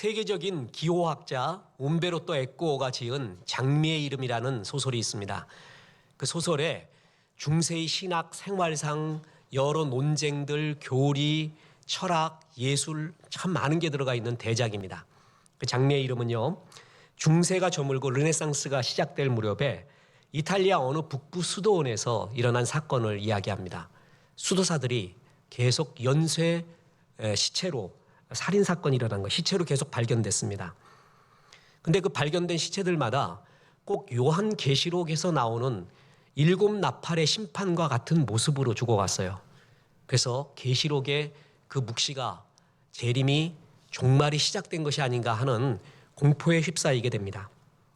세계적인 기호학자 움베르토 에코가 지은 장미의 이름이라는 소설이 있습니다. 그 소설에 중세의 신학, 생활상, 여러 논쟁들, 교리, 철학, 예술 참 많은 게 들어가 있는 대작입니다. 그 장미의 이름은요, 중세가 저물고 르네상스가 시작될 무렵에 이탈리아 어느 북부 수도원에서 일어난 사건을 이야기합니다. 수도사들이 계속 연쇄 시체로 살인사건이 일어난 거, 시체로 계속 발견됐습니다. 근데 그 발견된 시체들마다 꼭 요한계시록에서 나오는 7 나팔의 심판과 같은 모습으로 죽어갔어요. 그래서 계시록의 그 묵시가 재림이 종말이 시작된 것이 아닌가 하는 공포에 휩싸이게 됩니다.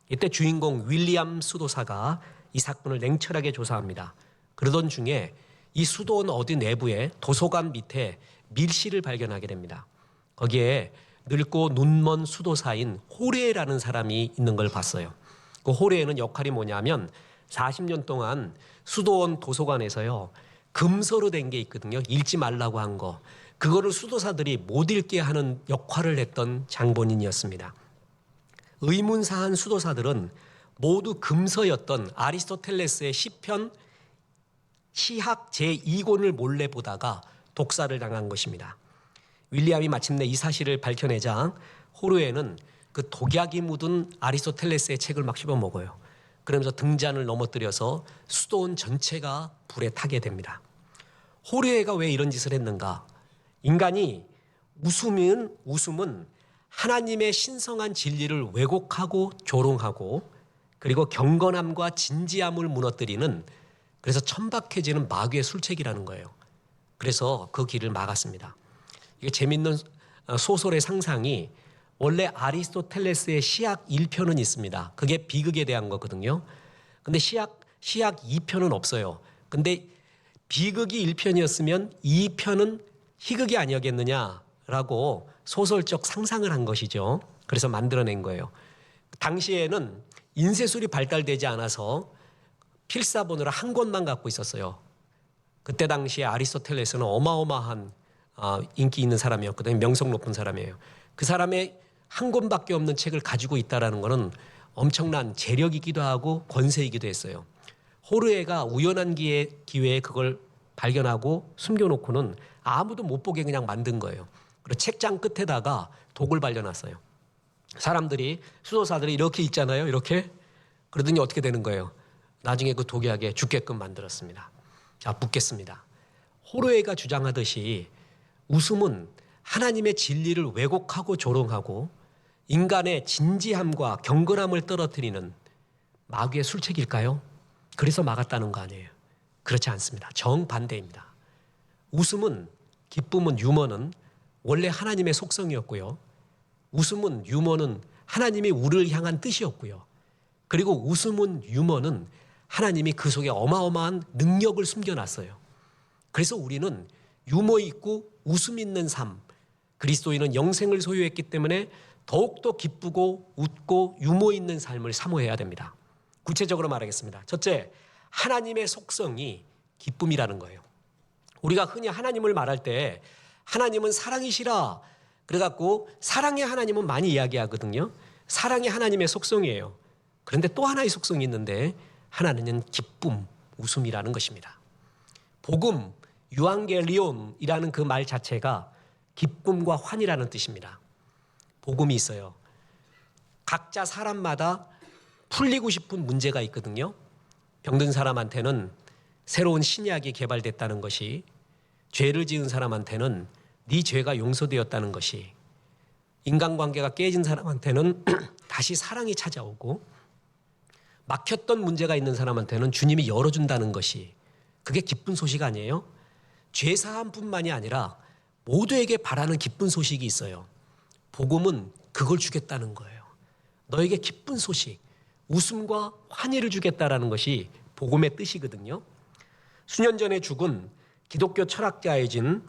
이때 주인공 윌리엄 수도사가 이 사건을 냉철하게 조사합니다. 그러던 중에 이 수도원 어디 내부에 도서관 밑에 밀실을 발견하게 됩니다. 거기에 늙고 눈먼 수도사인 호레라는 사람이 있는 걸 봤어요. 그 호레는 역할이 뭐냐면 40년 동안 수도원 도서관에서요, 금서로 된 게 있거든요. 읽지 말라고 한 거. 그거를 수도사들이 못 읽게 하는 역할을 했던 장본인이었습니다. 의문사한 수도사들은 모두 금서였던 아리스토텔레스의 시편 시학 제2권을 몰래 보다가 독사를 당한 것입니다. 윌리엄이 마침내 이 사실을 밝혀내자 호르에는 그 독약이 묻은 아리스토텔레스의 책을 막 씹어먹어요. 그러면서 등잔을 넘어뜨려서 수도원 전체가 불에 타게 됩니다. 호르에가 왜 이런 짓을 했는가? 인간이 웃음은 하나님의 신성한 진리를 왜곡하고 조롱하고 그리고 경건함과 진지함을 무너뜨리는, 그래서 천박해지는 마귀의 술책이라는 거예요. 그래서 그 길을 막았습니다. 이게 재밌는 소설의 상상이, 원래 아리스토텔레스의 시학 1편은 있습니다. 그게 비극에 대한 거거든요. 근데 시학 2편은 없어요. 근데 비극이 1편이었으면 2편은 희극이 아니었겠느냐라고 소설적 상상을 한 것이죠. 그래서 만들어낸 거예요. 당시에는 인쇄술이 발달되지 않아서 필사본으로 한 권만 갖고 있었어요. 그때 당시에 아리스토텔레스는 어마어마한 인기 있는 사람이었거든요. 명성 높은 사람이에요. 그 사람의 한 권밖에 없는 책을 가지고 있다는 것은 엄청난 재력이기도 하고 권세이기도 했어요. 호르에가 우연한 기회에 그걸 발견하고 숨겨놓고는 아무도 못 보게 그냥 만든 거예요. 그리고 책장 끝에다가 독을 발려놨어요. 사람들이, 수도사들이 이렇게 읽잖아요. 이렇게. 그러더니 어떻게 되는 거예요? 나중에 그 독약에 죽게끔 만들었습니다. 자, 묻겠습니다. 호르에가 주장하듯이 웃음은 하나님의 진리를 왜곡하고 조롱하고 인간의 진지함과 경건함을 떨어뜨리는 마귀의 술책일까요? 그래서 막았다는 거 아니에요. 그렇지 않습니다. 정반대입니다. 웃음은, 기쁨은, 유머는 원래 하나님의 속성이었고요. 웃음은, 유머는 하나님이 우리를 향한 뜻이었고요. 그리고 웃음은, 유머는 하나님이 그 속에 어마어마한 능력을 숨겨놨어요. 그래서 우리는 유머 있고 웃음 있는 삶, 그리스도인은 영생을 소유했기 때문에 더욱더 기쁘고 웃고 유머 있는 삶을 사모해야 됩니다. 구체적으로 말하겠습니다. 첫째, 하나님의 속성이 기쁨이라는 거예요. 우리가 흔히 하나님을 말할 때 하나님은 사랑이시라 그래갖고 사랑의 하나님은 많이 이야기하거든요. 사랑이 하나님의 속성이에요. 그런데 또 하나의 속성이 있는데 하나는 기쁨, 웃음이라는 것입니다. 복음, 유앙겔리온이라는 그 말 자체가 기쁨과 환이라는 뜻입니다. 복음이 있어요. 각자 사람마다 풀리고 싶은 문제가 있거든요. 병든 사람한테는 새로운 신약이 개발됐다는 것이, 죄를 지은 사람한테는 네 죄가 용서되었다는 것이, 인간관계가 깨진 사람한테는 다시 사랑이 찾아오고, 막혔던 문제가 있는 사람한테는 주님이 열어준다는 것이, 그게 기쁜 소식 아니에요? 죄사함뿐만이 아니라 모두에게 바라는 기쁜 소식이 있어요. 복음은 그걸 주겠다는 거예요. 너에게 기쁜 소식, 웃음과 환희를 주겠다라는 것이 복음의 뜻이거든요. 수년 전에 죽은 기독교 철학자인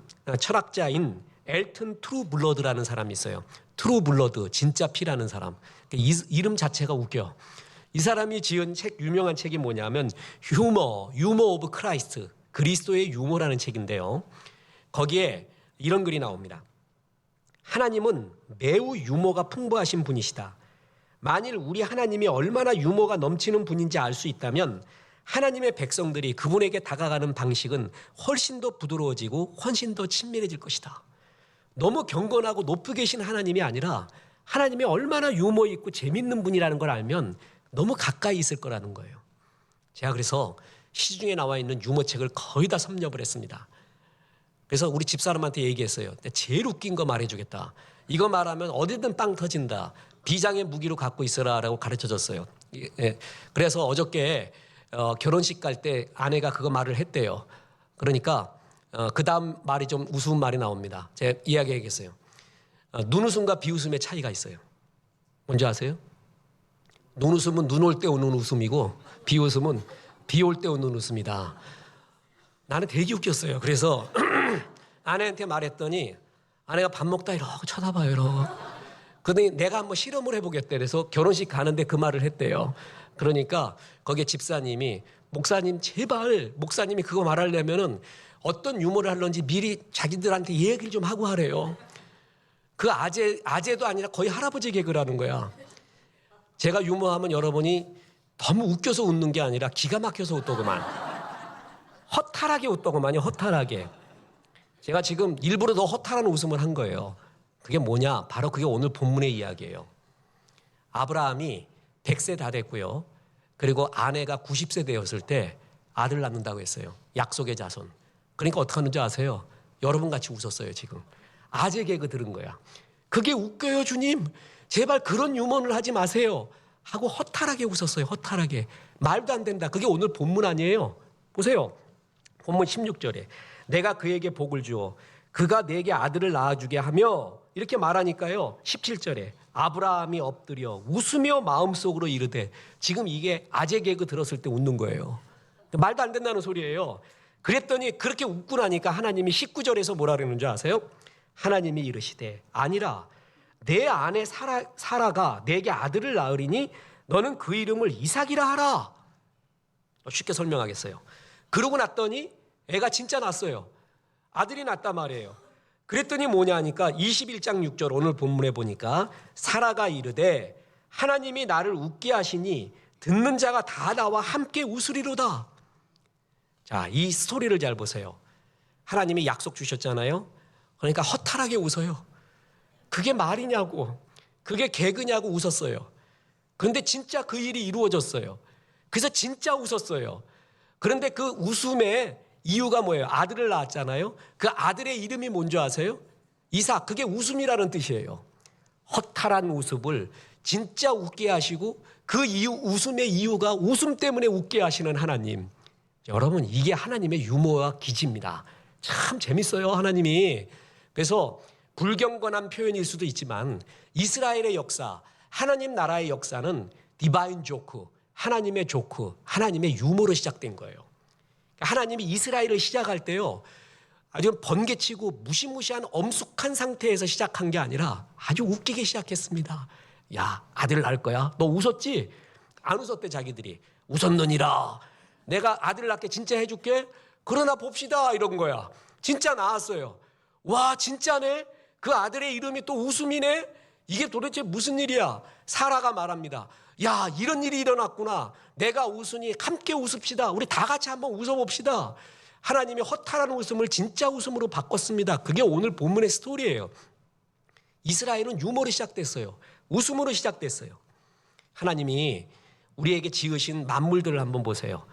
엘튼 트루블러드라는 사람이 있어요. 트루블러드, 진짜 피라는 사람. 이름 자체가 웃겨. 이 사람이 지은 책, 유명한 책이 뭐냐면 유머 오브 크라이스트, 그리스도의 유머라는 책인데요. 거기에 이런 글이 나옵니다. 하나님은 매우 유머가 풍부하신 분이시다. 만일 우리 하나님이 얼마나 유머가 넘치는 분인지 알 수 있다면 하나님의 백성들이 그분에게 다가가는 방식은 훨씬 더 부드러워지고 훨씬 더 친밀해질 것이다. 너무 경건하고 높이 계신 하나님이 아니라 하나님이 얼마나 유머 있고 재밌는 분이라는 걸 알면 너무 가까이 있을 거라는 거예요. 제가 그래서 시중에 나와 있는 유머책을 거의 다 섭렵을 했습니다. 그래서 우리 집사람한테 얘기했어요. 제일 웃긴 거 말해주겠다. 이거 말하면 어디든 빵 터진다. 비장의 무기로 갖고 있어라라고 가르쳐줬어요. 그래서 어저께 결혼식 갈 때 아내가 그거 말을 했대요. 그러니까 그 다음 말이 좀 우스운 말이 나옵니다. 제가 이야기하겠어요. 눈웃음과 비웃음의 차이가 있어요. 뭔지 아세요? 눈웃음은 눈 올 때 오는 웃음이고 비웃음은 비 올 때 오는 웃음이다. 나는 되게 웃겼어요. 그래서 아내한테 말했더니 아내가 밥 먹다 이러고 쳐다봐요. 이러고. 그러더니 내가 한번 실험을 해보겠대. 그래서 결혼식 가는데 그 말을 했대요. 그러니까 거기에 집사님이 목사님 제발 목사님이 그거 말하려면은 어떤 유머를 하려는지 미리 자기들한테 얘기를 좀 하고 하래요. 그 아재도 아니라 거의 할아버지 개그라는 거야. 제가 유머하면 여러분이 너무 웃겨서 웃는 게 아니라 기가 막혀서 웃더구만. 허탈하게 웃더구만요. 허탈하게. 제가 지금 일부러 더 허탈한 웃음을 한 거예요. 그게 뭐냐? 바로 그게 오늘 본문의 이야기예요. 아브라함이 100세 다 됐고요. 그리고 아내가 90세 되었을 때 아들 낳는다고 했어요. 약속의 자손. 그러니까 어떻게 하는지 아세요? 여러분 같이 웃었어요 지금. 아재 개그 들은 거야. 그게 웃겨요 주님. 제발 그런 유머를 하지 마세요. 하고 허탈하게 웃었어요. 허탈하게. 말도 안 된다. 그게 오늘 본문 아니에요. 보세요. 본문 16절에 내가 그에게 복을 주어 그가 내게 아들을 낳아주게 하며 이렇게 말하니까요. 17절에 아브라함이 엎드려 웃으며 마음속으로 이르되 지금 이게 아재 개그 들었을 때 웃는 거예요. 말도 안 된다는 소리예요. 그랬더니 그렇게 웃고 나니까 하나님이 19절에서 뭐라 그러는 줄 아세요? 하나님이 이르시되 아니라 내 아내 사라가 내게 아들을 낳으리니 너는 그 이름을 이삭이라 하라. 쉽게 설명하겠어요. 그러고 났더니 애가 진짜 낳았어요. 아들이 낳았단 말이에요. 그랬더니 뭐냐 하니까 21장 6절 오늘 본문에 보니까 사라가 이르되 하나님이 나를 웃게 하시니 듣는 자가 다 나와 함께 웃으리로다. 자, 이 스토리를 잘 보세요. 하나님이 약속 주셨잖아요. 그러니까 허탈하게 웃어요. 그게 말이냐고, 그게 개그냐고 웃었어요. 그런데 진짜 그 일이 이루어졌어요. 그래서 진짜 웃었어요. 그런데 그 웃음의 이유가 뭐예요? 아들을 낳았잖아요. 그 아들의 이름이 뭔지 아세요? 이삭. 그게 웃음이라는 뜻이에요. 허탈한 웃음을 진짜 웃게 하시고 그 이유, 웃음의 이유가 웃음 때문에 웃게 하시는 하나님. 여러분, 이게 하나님의 유머와 기지입니다. 참 재밌어요, 하나님이. 그래서 불경건한 표현일 수도 있지만 이스라엘의 역사, 하나님 나라의 역사는 디바인 조크, 하나님의 조크, 하나님의 유머로 시작된 거예요. 하나님이 이스라엘을 시작할 때요, 아주 번개치고 무시무시한 엄숙한 상태에서 시작한 게 아니라 아주 웃기게 시작했습니다. 야, 아들 낳을 거야? 너 웃었지? 안 웃었대 자기들이. 웃었느니라. 내가 아들 낳게 진짜 해줄게. 그러나 봅시다 이런 거야. 진짜 낳았어요. 와, 진짜네? 그 아들의 이름이 또 웃음이네? 이게 도대체 무슨 일이야? 사라가 말합니다. 야, 이런 일이 일어났구나. 내가 웃으니 함께 웃읍시다. 우리 다 같이 한번 웃어봅시다. 하나님이 허탈한 웃음을 진짜 웃음으로 바꿨습니다. 그게 오늘 본문의 스토리예요. 이스라엘은 유머로 시작됐어요. 웃음으로 시작됐어요. 하나님이 우리에게 지으신 만물들을 한번 보세요.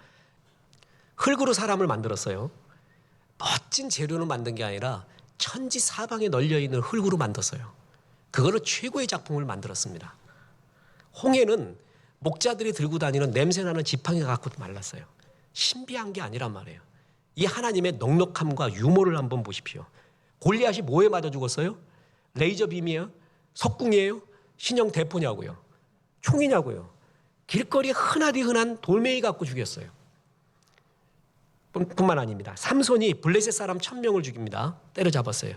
흙으로 사람을 만들었어요. 멋진 재료로 만든 게 아니라 천지 사방에 널려있는 흙으로 만들었어요. 그거로 최고의 작품을 만들었습니다. 홍해는 목자들이 들고 다니는 냄새나는 지팡이 갖고 말랐어요. 신비한 게 아니란 말이에요. 이 하나님의 넉넉함과 유머를 한번 보십시오. 골리앗이 뭐에 맞아 죽었어요? 레이저 빔이에요? 석궁이에요? 신형 대포냐고요? 총이냐고요? 길거리에 흔하디 흔한 돌멩이 갖고 죽였어요. 뿐만 아닙니다. 삼손이 블레셋 사람 1000명을 죽입니다. 때려잡았어요.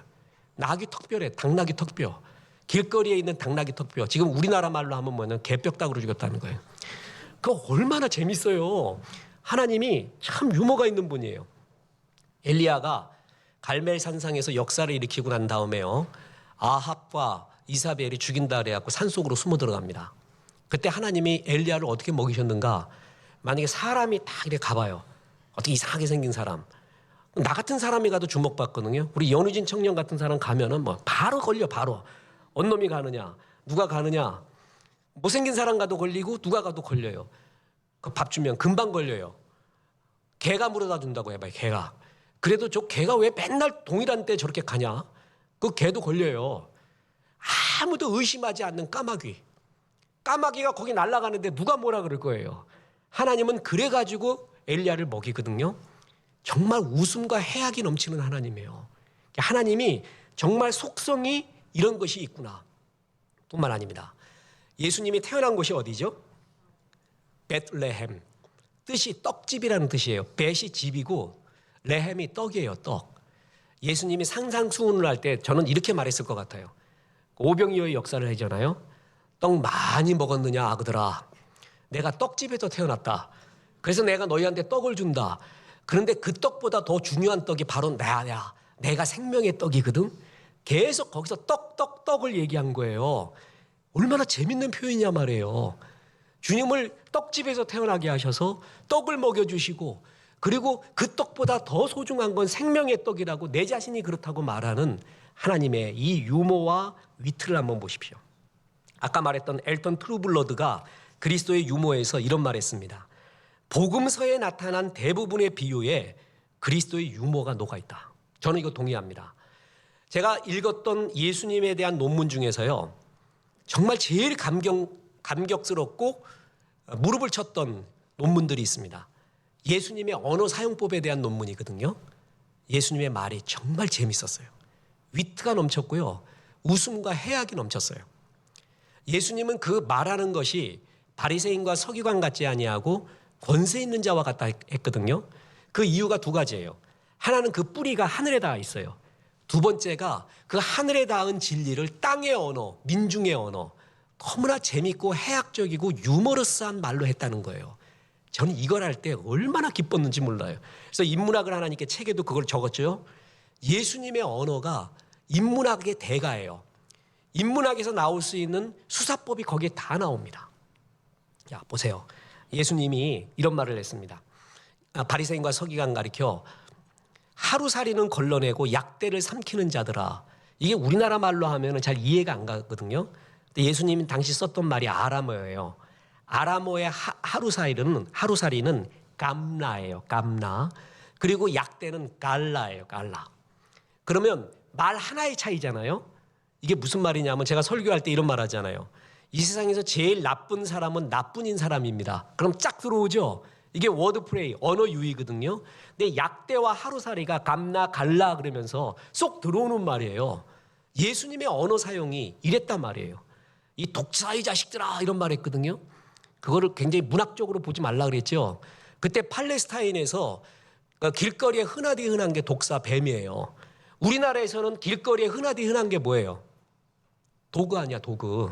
나귀 턱뼈래, 당나귀 턱뼈. 길거리에 있는 당나귀 턱뼈. 지금 우리나라 말로 하면 뭐냐면 개뼈다구로 죽였다는 거예요. 그거 얼마나 재밌어요. 하나님이 참 유머가 있는 분이에요. 엘리야가 갈멜 산상에서 역사를 일으키고 난 다음에요. 아합과 이사벨이 죽인다 그래갖고 산속으로 숨어 들어갑니다. 그때 하나님이 엘리야를 어떻게 먹이셨는가? 만약에 사람이 딱 이렇게 가봐요. 어떻게 이상하게 생긴 사람. 나 같은 사람이 가도 주목받거든요. 우리 연우진 청년 같은 사람 가면은 뭐 바로 걸려, 바로. 어느 놈이 가느냐, 누가 가느냐. 못생긴 사람 가도 걸리고 누가 가도 걸려요. 그 밥 주면 금방 걸려요. 개가 물어다 준다고 해봐요, 개가. 그래도 저 개가 왜 맨날 동일한 때 저렇게 가냐? 그 개도 걸려요. 아무도 의심하지 않는 까마귀. 까마귀가 거기 날아가는데 누가 뭐라 그럴 거예요. 하나님은 그래가지고 엘리야를 먹이거든요. 정말 웃음과 해악이 넘치는 하나님이에요. 하나님이 정말 속성이 이런 것이 있구나 뿐만 아닙니다. 예수님이 태어난 곳이 어디죠? 베들레헴. 뜻이 떡집이라는 뜻이에요. 벳이 집이고 레헴이 떡이에요. 떡. 예수님이 상상수훈을 할 때 저는 이렇게 말했을 것 같아요. 오병이어의 역사를 하잖아요. 떡 많이 먹었느냐 아그들아. 내가 떡집에서 태어났다. 그래서 내가 너희한테 떡을 준다. 그런데 그 떡보다 더 중요한 떡이 바로 나야. 내가 생명의 떡이거든. 계속 거기서 떡을 얘기한 거예요. 얼마나 재밌는 표현이냐 말이에요. 주님을 떡집에서 태어나게 하셔서 떡을 먹여주시고 그리고 그 떡보다 더 소중한 건 생명의 떡이라고 내 자신이 그렇다고 말하는 하나님의 이 유머와 위트를 한번 보십시오. 아까 말했던 엘턴 트루블러드가 그리스도의 유머에서 이런 말 했습니다. 복음서에 나타난 대부분의 비유에 그리스도의 유머가 녹아있다. 저는 이거 동의합니다. 제가 읽었던 예수님에 대한 논문 중에서요. 정말 제일 감격스럽고 무릎을 쳤던 논문들이 있습니다. 예수님의 언어 사용법에 대한 논문이거든요. 예수님의 말이 정말 재밌었어요. 위트가 넘쳤고요. 웃음과 해악이 넘쳤어요. 예수님은 그 말하는 것이 바리새인과 서기관 같지 아니하고 권세 있는 자와 같다 했거든요. 그 이유가 두 가지예요. 하나는 그 뿌리가 하늘에 닿아 있어요. 두 번째가 그 하늘에 닿은 진리를 땅의 언어, 민중의 언어, 너무나 재밌고 해학적이고 유머러스한 말로 했다는 거예요. 저는 이걸 할 때 얼마나 기뻤는지 몰라요. 그래서 인문학을 하나님께 책에도 그걸 적었죠. 예수님의 언어가 인문학의 대가예요. 인문학에서 나올 수 있는 수사법이 거기에 다 나옵니다. 자, 보세요. 예수님이 이런 말을 했습니다. 바리새인과 서기관 가리켜 하루살이는 걸러내고 약대를 삼키는 자들아. 이게 우리나라 말로 하면 잘 이해가 안 가거든요. 근데 예수님이 당시 썼던 말이 아람어예요. 아람어의 하루살이는 감라예요. 감라. 그리고 약대는 갈라예요. 갈라. 그러면 말 하나의 차이잖아요. 이게 무슨 말이냐면 제가 설교할 때 이런 말 하잖아요. 이 세상에서 제일 나쁜 사람은 나뿐인 사람입니다. 그럼 쫙 들어오죠. 이게 워드플레이, 언어 유희거든요. 근데 약대와 하루살이가 감나 갈라 그러면서 쏙 들어오는 말이에요. 예수님의 언어 사용이 이랬단 말이에요. 이 독사의 자식들아 이런 말 했거든요. 그거를 굉장히 문학적으로 보지 말라 그랬죠. 그때 팔레스타인에서 길거리에 흔하디 흔한 게 독사 뱀이에요. 우리나라에서는 길거리에 흔하디 흔한 게 뭐예요? 도구 아니야, 도구.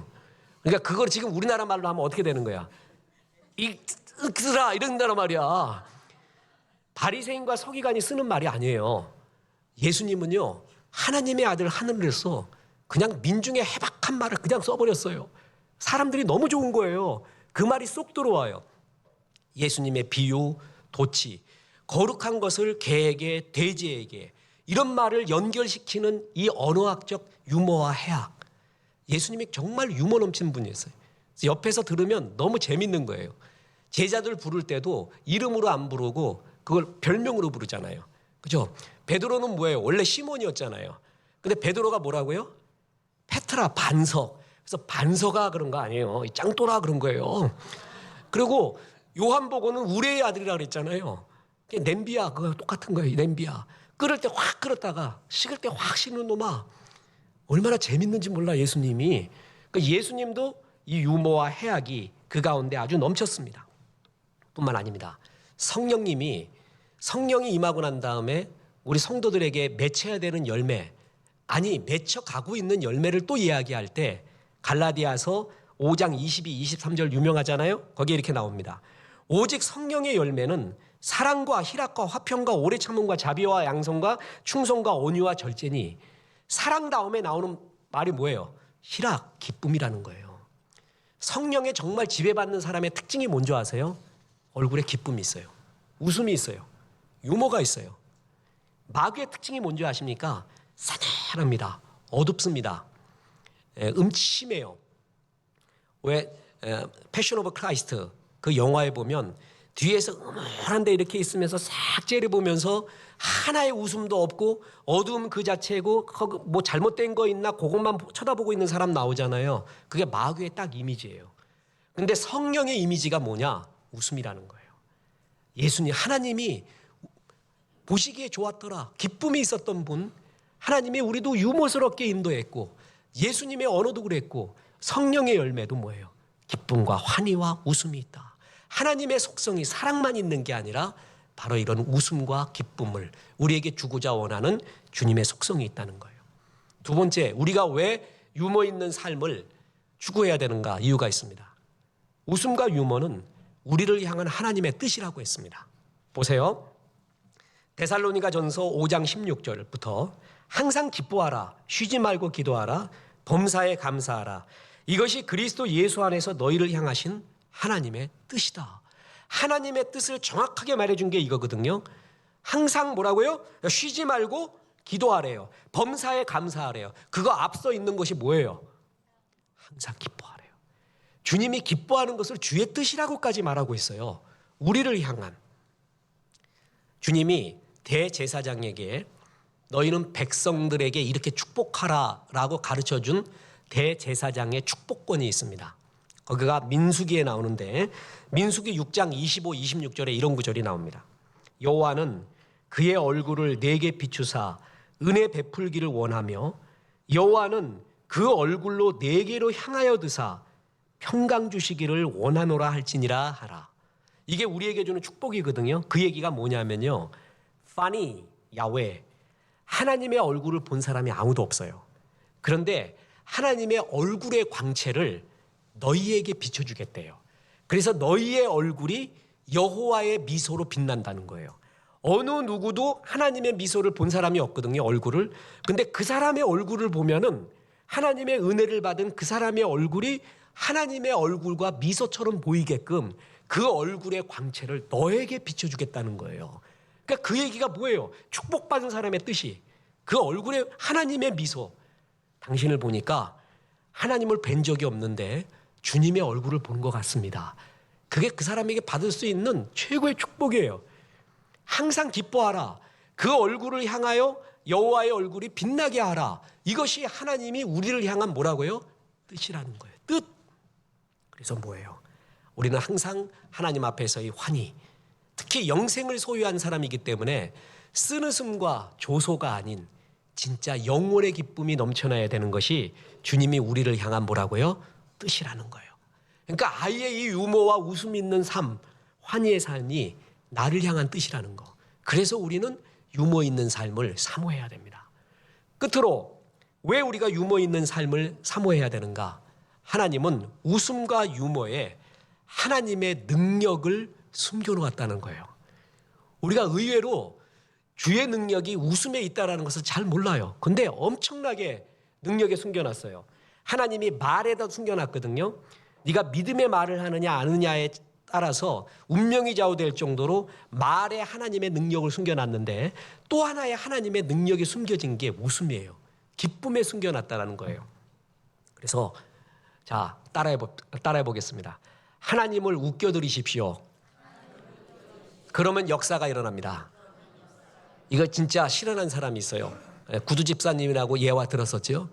그러니까 그걸 지금 우리나라 말로 하면 어떻게 되는 거야? 으크라 이런다란 말이야. 바리새인과 서기관이 쓰는 말이 아니에요. 예수님은요. 하나님의 아들 하늘에서 그냥 민중의 해박한 말을 그냥 써버렸어요. 사람들이 너무 좋은 거예요. 그 말이 쏙 들어와요. 예수님의 비유, 도치, 거룩한 것을 개에게, 돼지에게 이런 말을 연결시키는 이 언어학적 유머와 해악. 예수님이 정말 유머 넘치는 분이었어요. 옆에서 들으면 너무 재밌는 거예요. 제자들 부를 때도 이름으로 안 부르고 그걸 별명으로 부르잖아요. 그죠? 베드로는 뭐예요? 원래 시몬이었잖아요. 근데 베드로가 뭐라고요? 페트라, 반석. 그래서 반석아 그런 거 아니에요. 짱또라 그런 거예요. 그리고 요한복음은 우레의 아들이라 그랬잖아요. 냄비야, 그거 똑같은 거예요. 냄비야. 끓을 때 확 끓었다가 식을 때 확 식는 놈아. 얼마나 재밌는지 몰라 예수님이. 그러니까 예수님도 이 유머와 해악이 그 가운데 아주 넘쳤습니다. 뿐만 아닙니다. 성령이 임하고 난 다음에 우리 성도들에게 맺혀야 되는 열매, 아니 맺혀가고 있는 열매를 또 이야기할 때 갈라디아서 5장 22, 23절 유명하잖아요. 거기에 이렇게 나옵니다. 오직 성령의 열매는 사랑과 희락과 화평과 오래 참음과 자비와 양성과 충성과 온유와 절제니. 사랑 다음에 나오는 말이 뭐예요? 희락, 기쁨이라는 거예요. 성령에 정말 지배받는 사람의 특징이 뭔지 아세요? 얼굴에 기쁨이 있어요. 웃음이 있어요. 유머가 있어요. 마귀의 특징이 뭔지 아십니까? 사나합니다. 어둡습니다. 음침해요. 왜 패션 오브 크라이스트 그 영화에 보면 뒤에서 음울한데 이렇게 있으면서 싹 째려보면서 하나의 웃음도 없고 어두움 그 자체고 뭐 잘못된 거 있나 그것만 쳐다보고 있는 사람 나오잖아요. 그게 마귀의 딱 이미지예요. 근데 성령의 이미지가 뭐냐? 웃음이라는 거예요. 예수님, 하나님이 보시기에 좋았더라. 기쁨이 있었던 분, 하나님이 우리도 유머스럽게 인도했고 예수님의 언어도 그랬고 성령의 열매도 뭐예요? 기쁨과 환희와 웃음이 있다. 하나님의 속성이 사랑만 있는 게 아니라 바로 이런 웃음과 기쁨을 우리에게 주고자 원하는 주님의 속성이 있다는 거예요. 두 번째, 우리가 왜 유머 있는 삶을 추구해야 되는가? 이유가 있습니다. 웃음과 유머는 우리를 향한 하나님의 뜻이라고 했습니다. 보세요. 데살로니가 전서 5장 16절부터 항상 기뻐하라, 쉬지 말고 기도하라, 범사에 감사하라. 이것이 그리스도 예수 안에서 너희를 향하신 하나님의 뜻이다. 하나님의 뜻을 정확하게 말해준 게 이거거든요. 항상 뭐라고요? 쉬지 말고 기도하래요. 범사에 감사하래요. 그거 앞서 있는 것이 뭐예요? 항상 기뻐하래요. 주님이 기뻐하는 것을 주의 뜻이라고까지 말하고 있어요. 우리를 향한. 주님이 대제사장에게 너희는 백성들에게 이렇게 축복하라라고 가르쳐준 대제사장의 축복권이 있습니다. 거기가 민수기에 나오는데 민수기 6장 25, 26절에 이런 구절이 나옵니다. 여호와는 그의 얼굴을 내게 비추사 은혜 베풀기를 원하며 여호와는 그 얼굴로 내게로 향하여 드사 평강 주시기를 원하노라 할지니라 하라. 이게 우리에게 주는 축복이거든요. 그 얘기가 뭐냐면요. 파니 야훼, 하나님의 얼굴을 본 사람이 아무도 없어요. 그런데 하나님의 얼굴의 광채를 너희에게 비춰주겠대요. 그래서 너희의 얼굴이 여호와의 미소로 빛난다는 거예요. 어느 누구도 하나님의 미소를 본 사람이 없거든요. 얼굴을. 근데 그 사람의 얼굴을 보면은 하나님의 은혜를 받은 그 사람의 얼굴이 하나님의 얼굴과 미소처럼 보이게끔 그 얼굴의 광채를 너에게 비춰주겠다는 거예요. 그러니까 그 얘기가 뭐예요? 축복받은 사람의 뜻이 그 얼굴에 하나님의 미소. 당신을 보니까 하나님을 뵌 적이 없는데 주님의 얼굴을 본 것 같습니다. 그게 그 사람에게 받을 수 있는 최고의 축복이에요. 항상 기뻐하라. 그 얼굴을 향하여 여호와의 얼굴이 빛나게 하라. 이것이 하나님이 우리를 향한 뭐라고요? 뜻이라는 거예요. 뜻. 그래서 뭐예요? 우리는 항상 하나님 앞에서의 환희, 특히 영생을 소유한 사람이기 때문에 쓴웃음과 조소가 아닌 진짜 영혼의 기쁨이 넘쳐나야 되는 것이 주님이 우리를 향한 뭐라고요? 뜻이라는 거예요. 그러니까 아예 이 유머와 웃음 있는 삶, 환희의 삶이 나를 향한 뜻이라는 거. 그래서 우리는 유머 있는 삶을 사모해야 됩니다. 끝으로 왜 우리가 유머 있는 삶을 사모해야 되는가? 하나님은 웃음과 유머에 하나님의 능력을 숨겨놓았다는 거예요. 우리가 의외로 주의 능력이 웃음에 있다는 것을 잘 몰라요. 근데 엄청나게 능력에 숨겨놨어요. 하나님이 말에다 숨겨놨거든요. 네가 믿음의 말을 하느냐 아느냐에 따라서 운명이 좌우될 정도로 말에 하나님의 능력을 숨겨놨는데 또 하나의 하나님의 능력이 숨겨진 게 웃음이에요. 기쁨에 숨겨놨다는 거예요. 그래서 자, 따라해 보겠습니다. 하나님을 웃겨드리십시오. 그러면 역사가 일어납니다. 이거 진짜 실현한 사람이 있어요. 구두 집사님이라고 예화 들었었죠.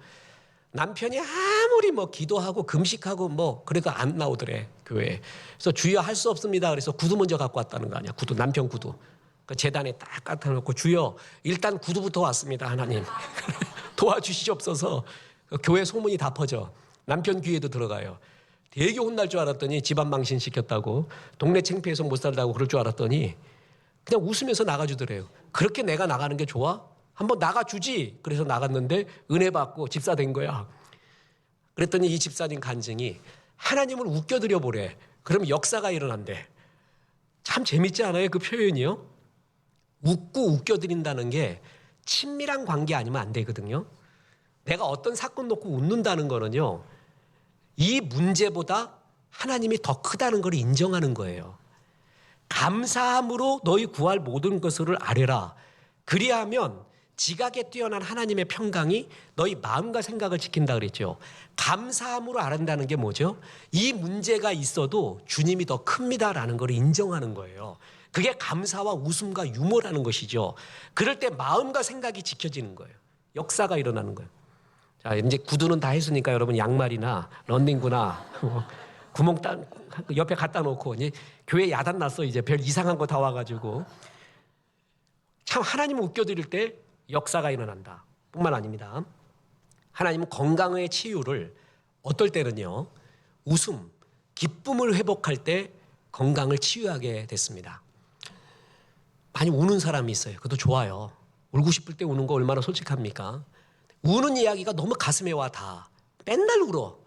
남편이 아무리 뭐 기도하고 금식하고 뭐 그래도 안 나오더래 교회에. 그래서 주여 할 수 없습니다. 그래서 구두 먼저 갖고 왔다는 거 아니야. 구두, 남편 구두. 그 재단에 딱 갖다 놓고 주여 일단 구두부터 왔습니다. 하나님 도와주시옵소서. 교회 소문이 다 퍼져. 남편 귀에도 들어가요. 되게 혼날 줄 알았더니 집안 망신 시켰다고 동네 창피해서 못 살다고 그럴 줄 알았더니 그냥 웃으면서 나가주더래요. 그렇게 내가 나가는 게 좋아? 한번 나가주지. 그래서 나갔는데 은혜 받고 집사 된 거야. 그랬더니 이 집사님 간증이 하나님을 웃겨드려 보래. 그럼 역사가 일어난대. 참 재밌지 않아요? 그 표현이요. 웃고 웃겨드린다는 게 친밀한 관계 아니면 안 되거든요. 내가 어떤 사건 놓고 웃는다는 거는요, 이 문제보다 하나님이 더 크다는 걸 인정하는 거예요. 감사함으로 너희 구할 모든 것을 아뢰라. 그리하면 지각에 뛰어난 하나님의 평강이 너희 마음과 생각을 지킨다 그랬죠. 감사함으로 아른다는 게 뭐죠? 이 문제가 있어도 주님이 더 큽니다라는 걸 인정하는 거예요. 그게 감사와 웃음과 유머라는 것이죠. 그럴 때 마음과 생각이 지켜지는 거예요. 역사가 일어나는 거예요. 자, 이제 구두는 다 했으니까 여러분 양말이나 런닝구나 구멍 옆에 갖다 놓고 이제 교회 야단 났어. 이제 별 이상한 거 다 와가지고 참 하나님을 웃겨드릴 때 역사가 일어난다 뿐만 아닙니다. 하나님은 건강의 치유를 어떨 때는요, 웃음, 기쁨을 회복할 때 건강을 치유하게 됐습니다. 많이 우는 사람이 있어요. 그것도 좋아요. 울고 싶을 때 우는 거 얼마나 솔직합니까? 우는 이야기가 너무 가슴에 와 닿아. 맨날 울어.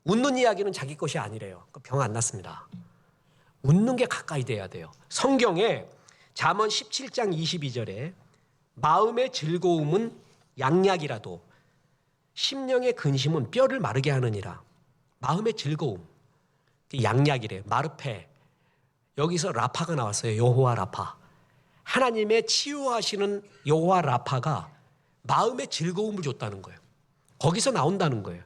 웃는 이야기는 자기 것이 아니래요. 병 안 났습니다. 웃는 게 가까이 돼야 돼요. 성경에 잠언 17장 22절에 마음의 즐거움은 양약이라도 심령의 근심은 뼈를 마르게 하느니라. 마음의 즐거움, 양약이래. 마르페. 여기서 라파가 나왔어요. 여호와 라파. 하나님의 치유하시는 여호와 라파가 마음의 즐거움을 줬다는 거예요. 거기서 나온다는 거예요.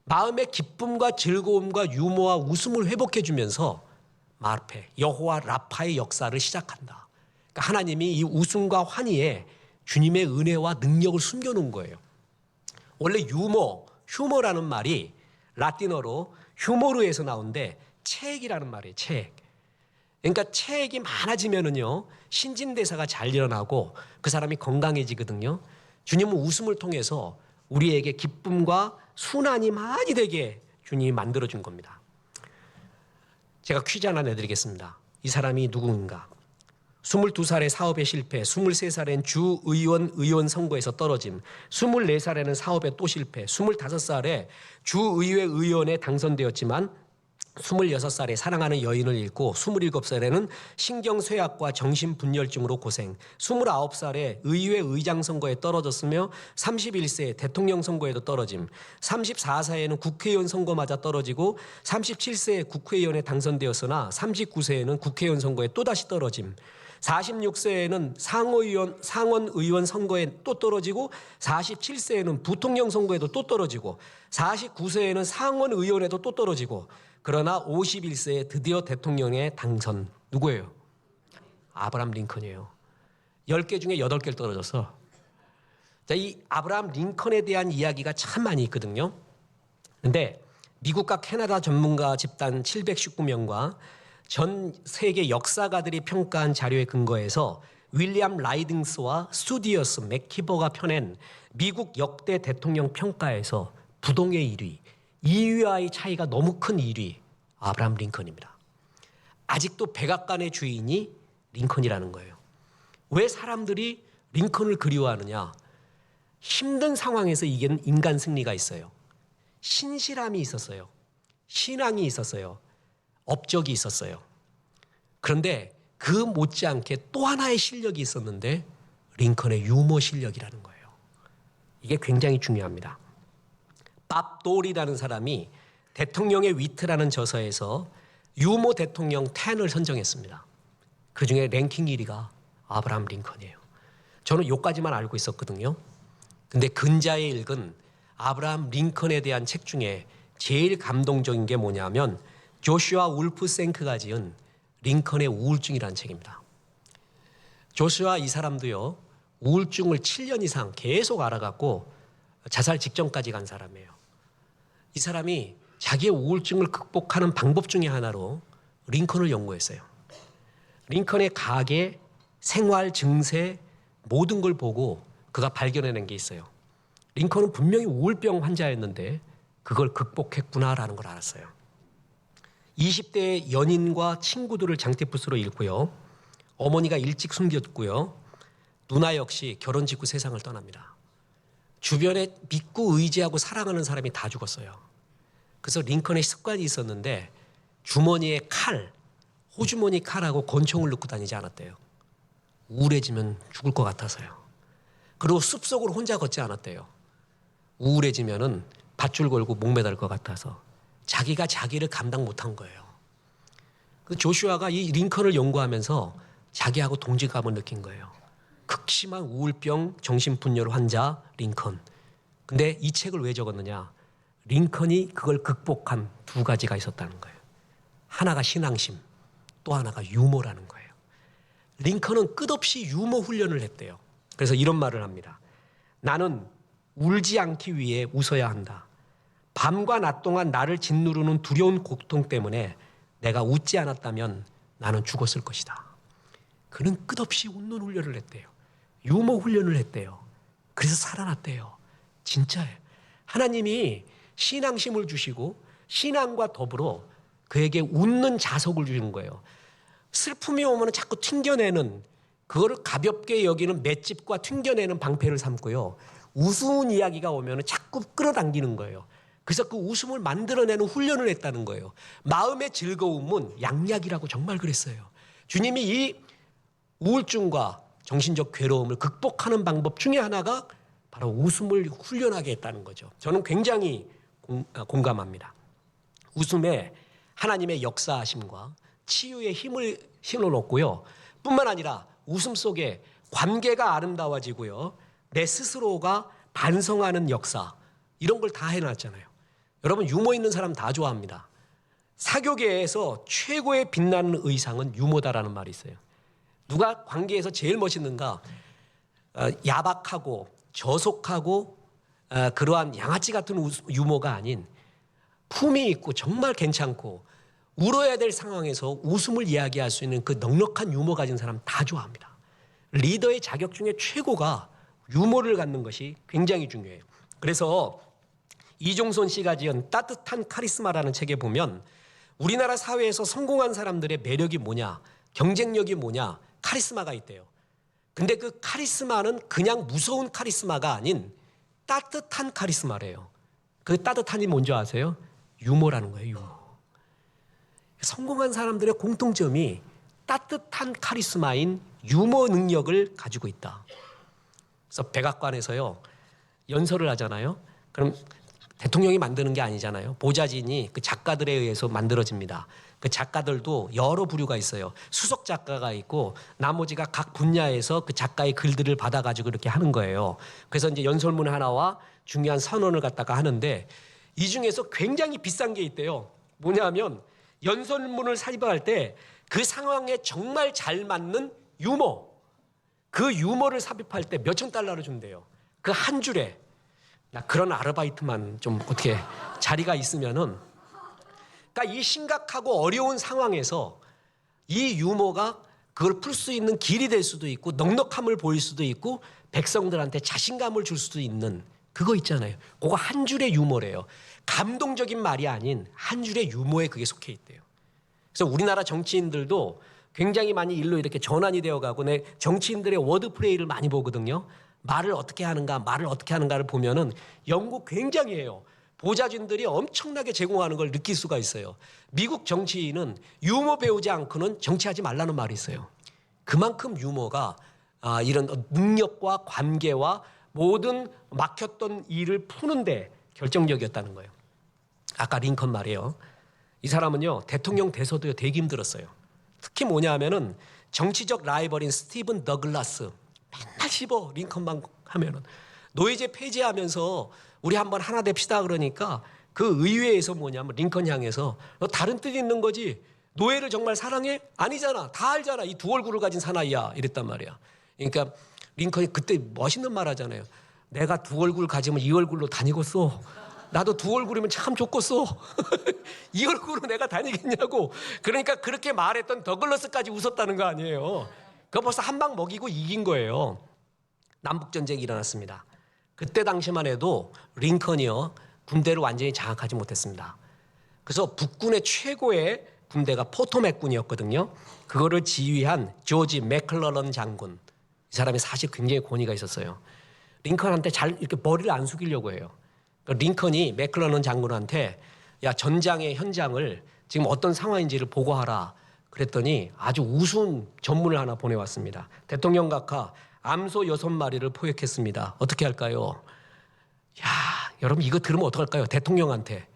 마음의 기쁨과 즐거움과 유머와 웃음을 회복해 주면서 마르페, 여호와 라파의 역사를 시작한다. 그러니까 하나님이 이 웃음과 환희에 주님의 은혜와 능력을 숨겨놓은 거예요. 원래 휴머라는 말이 라틴어로 휴모르에서 나온데 책이라는 말이에요. 책. 그러니까 책이 많아지면은요, 신진대사가 잘 일어나고 그 사람이 건강해지거든요. 주님은 웃음을 통해서 우리에게 기쁨과 순환이 많이 되게 주님이 만들어준 겁니다. 제가 퀴즈 하나 내드리겠습니다. 이 사람이 누구인가? 22살에 사업에 실패, 23살엔 주의원 선거에서 떨어짐, 24살에는 사업에 또 실패, 25살에 주의회 의원에 당선되었지만 26살에 사랑하는 여인을 잃고 27살에는 신경쇠약과 정신분열증으로 고생, 29살에 의회 의장 선거에 떨어졌으며 31세에 대통령 선거에도 떨어짐, 34세에는 국회의원 선거마저 떨어지고 37세에 국회의원에 당선되었으나 39세에는 국회의원 선거에 또다시 떨어짐, 46세에는 상원의원 선거에 또 떨어지고 47세에는 부통령 선거에도 또 떨어지고 49세에는 상원의원에도 또 떨어지고 그러나 51세에 드디어 대통령에 당선. 누구예요? 아브라함 링컨이에요. 10개 중에 8개를 떨어져서. 자, 이 아브라함 링컨에 대한 이야기가 참 많이 있거든요. 근데 미국과 캐나다 전문가 집단 719명과 전 세계 역사가들이 평가한 자료에 근거해서 윌리엄 라이딩스와 스튜디어스 맥키버가 펴낸 미국 역대 대통령 평가에서 부동의 1위, 2위와의 차이가 너무 큰 1위, 아브라함 링컨입니다. 아직도 백악관의 주인이 링컨이라는 거예요. 왜 사람들이 링컨을 그리워하느냐? 힘든 상황에서 이기는 인간 승리가 있어요. 신실함이 있었어요. 신앙이 있었어요. 업적이 있었어요. 그런데 그 못지않게 또 하나의 실력이 있었는데 링컨의 유머 실력이라는 거예요. 이게 굉장히 중요합니다. 밥 돌이라는 사람이 대통령의 위트라는 저서에서 유머 대통령 10을 선정했습니다. 그중에 랭킹 1위가 아브라함 링컨이에요. 저는 요까지만 알고 있었거든요. 근데 근자에 읽은 아브라함 링컨에 대한 책 중에 제일 감동적인 게 뭐냐면 조슈아 울프생크가 지은 링컨의 우울증이라는 책입니다. 조슈아 이 사람도요, 우울증을 7년 이상 계속 알아갖고 자살 직전까지 간 사람이에요. 이 사람이 자기의 우울증을 극복하는 방법 중에 하나로 링컨을 연구했어요. 링컨의 가계, 생활, 증세 모든 걸 보고 그가 발견해낸 게 있어요. 링컨은 분명히 우울병 환자였는데 그걸 극복했구나라는 걸 알았어요. 20대의 연인과 친구들을 장티푸스로 잃고요. 어머니가 일찍 숨겼고요. 누나 역시 결혼 직후 세상을 떠납니다. 주변에 믿고 의지하고 사랑하는 사람이 다 죽었어요. 그래서 링컨의 습관이 있었는데 주머니에 칼, 호주머니 칼하고 권총을 넣고 다니지 않았대요. 우울해지면 죽을 것 같아서요. 그리고 숲속으로 혼자 걷지 않았대요. 우울해지면은 밧줄 걸고 목매달 것 같아서 자기가 자기를 감당 못한 거예요. 그 조슈아가 이 링컨을 연구하면서 자기하고 동질감을 느낀 거예요. 극심한 우울병 정신분열 환자 링컨. 근데 이 책을 왜 적었느냐? 링컨이 그걸 극복한 두 가지가 있었다는 거예요. 하나가 신앙심, 또 하나가 유머라는 거예요. 링컨은 끝없이 유머 훈련을 했대요. 그래서 이런 말을 합니다. 나는 울지 않기 위해 웃어야 한다. 밤과 낮 동안 나를 짓누르는 두려운 고통 때문에 내가 웃지 않았다면 나는 죽었을 것이다. 그는 끝없이 웃는 훈련을 했대요. 유머 훈련을 했대요. 그래서 살아났대요. 진짜예요. 하나님이 신앙심을 주시고 신앙과 더불어 그에게 웃는 자석을 주는 거예요. 슬픔이 오면 자꾸 튕겨내는, 그거를 가볍게 여기는 맷집과 튕겨내는 방패를 삼고요. 우스운 이야기가 오면 자꾸 끌어당기는 거예요. 그래서 그 웃음을 만들어내는 훈련을 했다는 거예요. 마음의 즐거움은 양약이라고 정말 그랬어요. 주님이 이 우울증과 정신적 괴로움을 극복하는 방법 중에 하나가 바로 웃음을 훈련하게 했다는 거죠. 저는 굉장히 공감합니다. 웃음에 하나님의 역사하심과 치유의 힘을 실어놓고요. 뿐만 아니라 웃음 속에 관계가 아름다워지고요. 내 스스로가 반성하는 역사, 이런 걸 다 해놨잖아요. 여러분, 유머 있는 사람 다 좋아합니다. 사교계에서 최고의 빛나는 의상은 유머다라는 말이 있어요. 누가 관계에서 제일 멋있는가? 야박하고 저속하고 그러한 양아치 같은 유머가 아닌 품이 있고 정말 괜찮고 울어야 될 상황에서 웃음을 이야기할 수 있는 그 넉넉한 유머 가진 사람 다 좋아합니다. 리더의 자격 중에 최고가 유머를 갖는 것이 굉장히 중요해요. 그래서 이종손 씨가 지은 따뜻한 카리스마라는 책에 보면 우리나라 사회에서 성공한 사람들의 매력이 뭐냐, 경쟁력이 뭐냐, 카리스마가 있대요. 근데 그 카리스마는 그냥 무서운 카리스마가 아닌 따뜻한 카리스마래요. 그 따뜻한이 뭔지 아세요? 유머라는 거예요. 유머. 성공한 사람들의 공통점이 따뜻한 카리스마인 유머 능력을 가지고 있다. 그래서 백악관에서요, 연설을 하잖아요. 그럼 대통령이 만드는 게 아니잖아요. 보좌진이 그 작가들에 의해서 만들어집니다. 그 작가들도 여러 부류가 있어요. 수석 작가가 있고 나머지가 각 분야에서 그 작가의 글들을 받아가지고 이렇게 하는 거예요. 그래서 이제 연설문 하나와 중요한 선언을 갖다가 하는데 이 중에서 굉장히 비싼 게 있대요. 뭐냐면 연설문을 삽입할 때 그 상황에 정말 잘 맞는 유머, 그 유머를 삽입할 때 몇천 달러를 준대요. 그 한 줄에. 나 그런 아르바이트만 좀 어떻게 자리가 있으면은, 그러니까 이 심각하고 어려운 상황에서 이 유머가 그걸 풀 수 있는 길이 될 수도 있고 넉넉함을 보일 수도 있고 백성들한테 자신감을 줄 수도 있는 그거 있잖아요. 그거 한 줄의 유머래요. 감동적인 말이 아닌 한 줄의 유머에 그게 속해 있대요. 그래서 우리나라 정치인들도 굉장히 많이 일로 이렇게 전환이 되어가고 내 정치인들의 워드플레이를 많이 보거든요. 말을 어떻게 하는가를 보면은 연구 굉장히 해요. 보좌진들이 엄청나게 제공하는 걸 느낄 수가 있어요. 미국 정치인은 유머 배우지 않고는 정치하지 말라는 말이 있어요. 그만큼 유머가 이런 능력과 관계와 모든 막혔던 일을 푸는데 결정적이었다는 거예요. 아까 링컨 말이에요. 이 사람은요, 대통령 돼서도 되게 힘들었어요. 특히 뭐냐 하면은 정치적 라이벌인 스티븐 더글라스 맨날 씹어. 링컨만 하면은 노예제 폐지하면서 우리 한번 하나 됩시다 그러니까 그 의회에서 뭐냐면 링컨 향해서 너 다른 뜻 있는 거지, 노예를 정말 사랑해? 아니잖아, 다 알잖아, 이 두 얼굴을 가진 사나이야, 이랬단 말이야. 그러니까 링컨이 그때 멋있는 말 하잖아요. 내가 두 얼굴 가지면 이 얼굴로 다니겠어. 나도 두 얼굴이면 참 좋겠어. 이 얼굴로 내가 다니겠냐고. 그러니까 그렇게 말했던 더글러스까지 웃었다는 거 아니에요. 그거 벌써 한 방 먹이고 이긴 거예요. 남북전쟁이 일어났습니다. 그때 당시만 해도 링컨이요, 군대를 완전히 장악하지 못했습니다. 그래서 북군의 최고의 군대가 포토맥군이었거든요. 그거를 지휘한 조지 맥클러런 장군. 이 사람이 사실 굉장히 권위가 있었어요. 링컨한테 잘 이렇게 머리를 안 숙이려고 해요. 그러니까 링컨이 맥클러런 장군한테 야, 전장의 현장을 지금 어떤 상황인지를 보고하라 그랬더니 아주 우스운 전문을 하나 보내왔습니다. 대통령 각하 암소 6마리를 포획했습니다. 어떻게 할까요? 야, 여러분 이거 들으면 어떡할까요? 대통령한테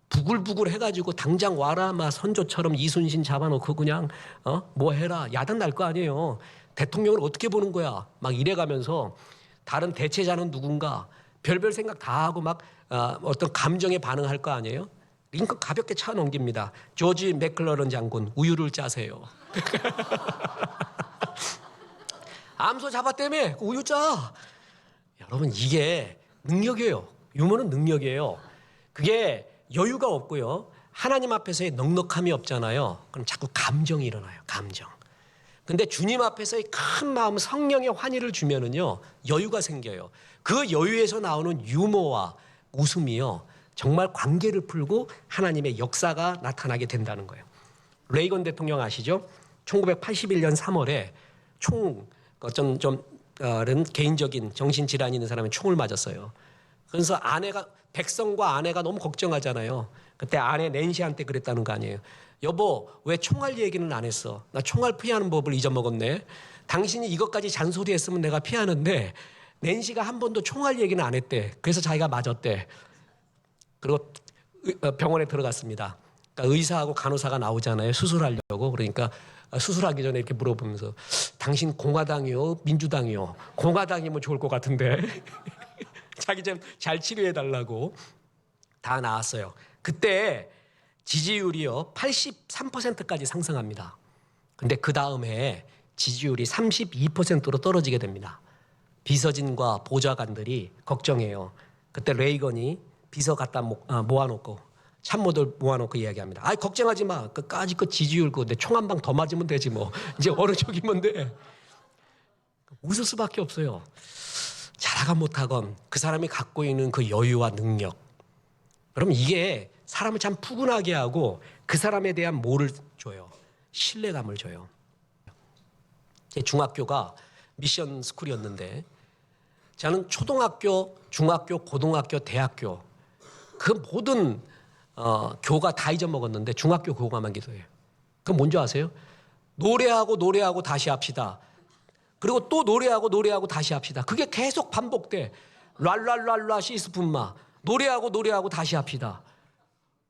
부글부글 해가지고 당장 와라, 막 선조처럼 이순신 잡아놓고 그냥 뭐 해라, 야단 날 거 아니에요. 대통령을 어떻게 보는 거야? 막 이래가면서 다른 대체자는 누군가 별별 생각 다 하고 막 어떤 감정에 반응할 거 아니에요? 링컨 가볍게 차 넘깁니다. 조지 맥클러런 장군 우유를 짜세요. 암소 잡았다며 우유 짜. 여러분 이게 능력이에요. 유머는 능력이에요. 그게 여유가 없고요. 하나님 앞에서의 넉넉함이 없잖아요. 그럼 자꾸 감정이 일어나요. 감정. 근데 주님 앞에서의 큰 마음 성령의 환희를 주면은요 여유가 생겨요. 그 여유에서 나오는 유머와 웃음이요 정말 관계를 풀고 하나님의 역사가 나타나게 된다는 거예요. 레이건 대통령 아시죠? 1981년 3월에 어떤 개인적인 정신질환이 있는 사람이 총을 맞았어요. 그래서 백성과 아내가 너무 걱정하잖아요. 그때 아내 낸시한테 그랬다는 거 아니에요. 여보, 왜 총알 얘기는 안 했어? 나 총알 피하는 법을 잊어먹었네. 당신이 이것까지 잔소리했으면 내가 피하는데 낸시가 한 번도 총알 얘기는 안 했대. 그래서 자기가 맞았대. 그리고 병원에 들어갔습니다. 그러니까 의사하고 간호사가 나오잖아요. 수술하려고. 그러니까 수술하기 전에 이렇게 물어보면서 당신 공화당이요? 민주당이요? 공화당이면 좋을 것 같은데. 자기 좀 잘 치료해달라고. 다 나왔어요. 그때 지지율이요 83%까지 상승합니다. 근데 그 다음 해에 지지율이 32%로 떨어지게 됩니다. 비서진과 보좌관들이 걱정해요. 그때 레이건이 비서 갖다 모아놓고 참모들 모아놓고 이야기합니다. 아 걱정하지 마. 끝까지 그 지지율 그데 총 한 방 더 맞으면 되지 뭐. 이제 어느 쪽이면 돼. 웃을 수밖에 없어요. 잘하건 못하건 그 사람이 갖고 있는 그 여유와 능력. 그럼 이게 사람을 참 푸근하게 하고 그 사람에 대한 뭐를 줘요? 신뢰감을 줘요. 제 중학교가 미션 스쿨이었는데 저는 초등학교, 중학교, 고등학교, 대학교 그 모든 교가 다 잊어먹었는데 중학교 교가만 기도해요. 그건 뭔지 아세요? 노래하고 다시 합시다. 그리고 또 노래하고 다시 합시다. 그게 계속 반복돼. 랄랄랄라 시스푼마. 노래하고 다시 합시다.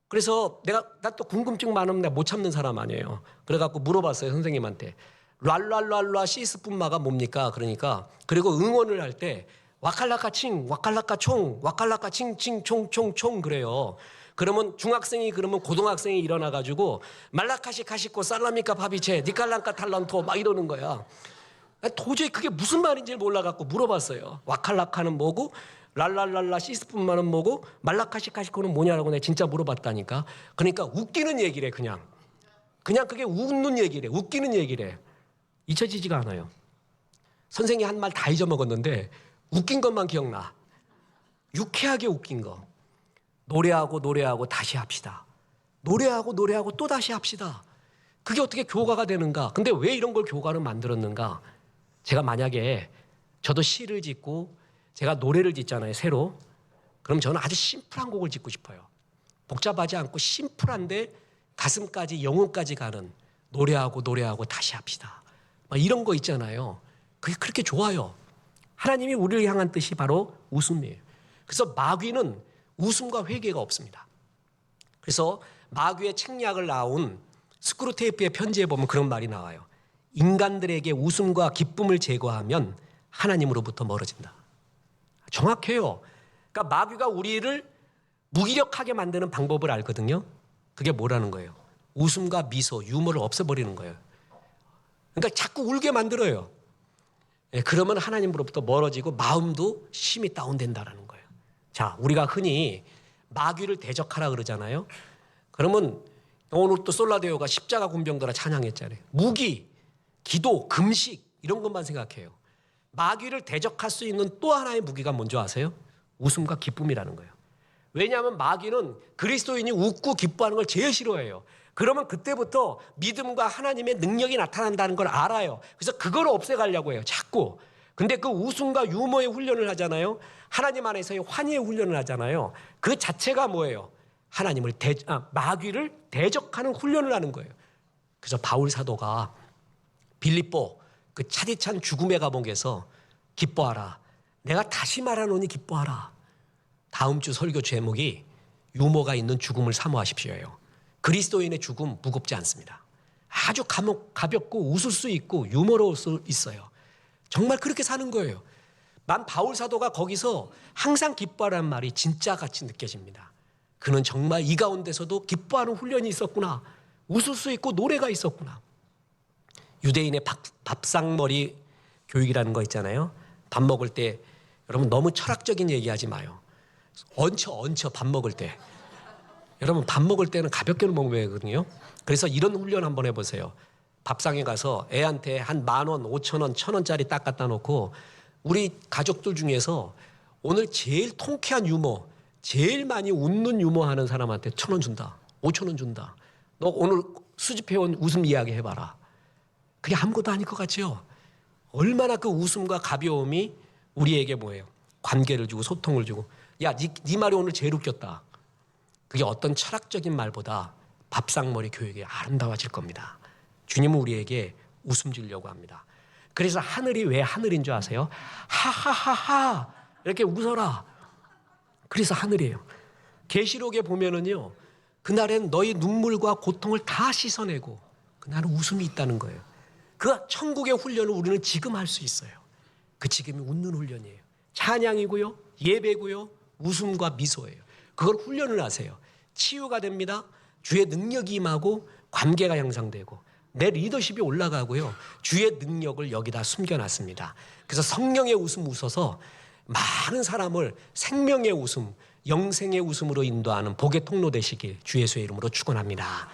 그래서 나 또 궁금증 많으면 내가 못 참는 사람 아니에요. 그래갖고 물어봤어요 선생님한테. 랄랄랄라 시스푼마가 뭡니까? 그러니까 그리고 응원을 할 때 와칼라카 칭, 와칼라카 총, 와칼라카 칭칭 총총총 그래요. 그러면 중학생이 그러면 고등학생이 일어나가지고 말라카시 카시코 살라미카 파비체 니칼랑카 탈란토 막 이러는 거야. 도저히 그게 무슨 말인지 몰라갖고 물어봤어요. 와칼라카는 뭐고 랄랄랄라 시스푼마는 뭐고 말라카시카시코는 뭐냐라고 내가 진짜 물어봤다니까. 그러니까 웃기는 얘기래 그냥 그게 웃는 얘기래. 웃기는 얘기래. 잊혀지지가 않아요. 선생님이 한 말 다 잊어먹었는데 웃긴 것만 기억나. 유쾌하게 웃긴 거. 노래하고 다시 합시다. 노래하고 또 다시 합시다. 그게 어떻게 교가가 되는가? 근데 왜 이런 걸 교가로 만들었는가? 제가 만약에 저도 시를 짓고 제가 노래를 짓잖아요, 새로. 그럼 저는 아주 심플한 곡을 짓고 싶어요. 복잡하지 않고 심플한데 가슴까지 영혼까지 가는 노래하고 다시 합시다. 막 이런 거 있잖아요. 그게 그렇게 좋아요. 하나님이 우리를 향한 뜻이 바로 웃음이에요. 그래서 마귀는 웃음과 회개가 없습니다. 그래서 마귀의 책략을 나온 스크루테이프의 편지에 보면 그런 말이 나와요. 인간들에게 웃음과 기쁨을 제거하면 하나님으로부터 멀어진다. 정확해요. 그러니까 마귀가 우리를 무기력하게 만드는 방법을 알거든요. 그게 뭐라는 거예요? 웃음과 미소, 유머를 없애버리는 거예요. 그러니까 자꾸 울게 만들어요. 그러면 하나님으로부터 멀어지고 마음도 심히 다운된다라는 거예요. 자, 우리가 흔히 마귀를 대적하라 그러잖아요. 그러면 오늘 또 솔라데오가 십자가 군병들아 찬양했잖아요. 무기, 기도, 금식 이런 것만 생각해요. 마귀를 대적할 수 있는 또 하나의 무기가 뭔지 아세요? 웃음과 기쁨이라는 거예요. 왜냐하면 마귀는 그리스도인이 웃고 기뻐하는 걸 제일 싫어해요. 그러면 그때부터 믿음과 하나님의 능력이 나타난다는 걸 알아요. 그래서 그걸 없애가려고 해요. 자꾸. 근데 그 웃음과 유머의 훈련을 하잖아요. 하나님 안에서의 환희의 훈련을 하잖아요. 그 자체가 뭐예요? 마귀를 대적하는 훈련을 하는 거예요. 그래서 바울 사도가 빌립보 그 차디찬 죽음의 감옥에서 기뻐하라. 내가 다시 말하노니 기뻐하라. 다음 주 설교 제목이 유머가 있는 죽음을 사모하십시오예요. 그리스도인의 죽음 무겁지 않습니다. 아주 가볍고 웃을 수 있고 유머로울 수 있어요. 정말 그렇게 사는 거예요. 난 바울 사도가 거기서 항상 기뻐하라는 말이 진짜 같이 느껴집니다. 그는 정말 이 가운데서도 기뻐하는 훈련이 있었구나. 웃을 수 있고 노래가 있었구나. 유대인의 밥상머리 교육이라는 거 있잖아요. 밥 먹을 때 여러분 너무 철학적인 얘기하지 마요. 얹혀 밥 먹을 때. 여러분 밥 먹을 때는 가볍게 먹어야 하거든요. 그래서 이런 훈련 한번 해보세요. 밥상에 가서 애한테 한 10,000원, 5,000원, 1,000원짜리 딱 갖다 놓고 우리 가족들 중에서 오늘 제일 통쾌한 유머, 제일 많이 웃는 유머 하는 사람한테 1,000원 준다. 5,000원 준다. 너 오늘 수집해온 웃음 이야기 해봐라. 그게 아무것도 아닐 것 같죠? 얼마나 그 웃음과 가벼움이 우리에게 뭐예요? 관계를 주고 소통을 주고. 야, 네 말이 오늘 제일 웃겼다. 그게 어떤 철학적인 말보다 밥상머리 교육이 아름다워질 겁니다. 주님은 우리에게 웃음 주려고 합니다. 그래서 하늘이 왜 하늘인 줄 아세요? 하하하하 이렇게 웃어라. 그래서 하늘이에요. 계시록에 보면은요, 그날엔 너희 눈물과 고통을 다 씻어내고 그날은 웃음이 있다는 거예요. 그 천국의 훈련을 우리는 지금 할 수 있어요. 그 지금이 웃는 훈련이에요. 찬양이고요, 예배고요, 웃음과 미소예요. 그걸 훈련을 하세요. 치유가 됩니다. 주의 능력이 임하고 관계가 형성되고 내 리더십이 올라가고요. 주의 능력을 여기다 숨겨놨습니다. 그래서 성령의 웃음 웃어서 많은 사람을 생명의 웃음, 영생의 웃음으로 인도하는 복의 통로 되시길 주 예수의 이름으로 축원합니다.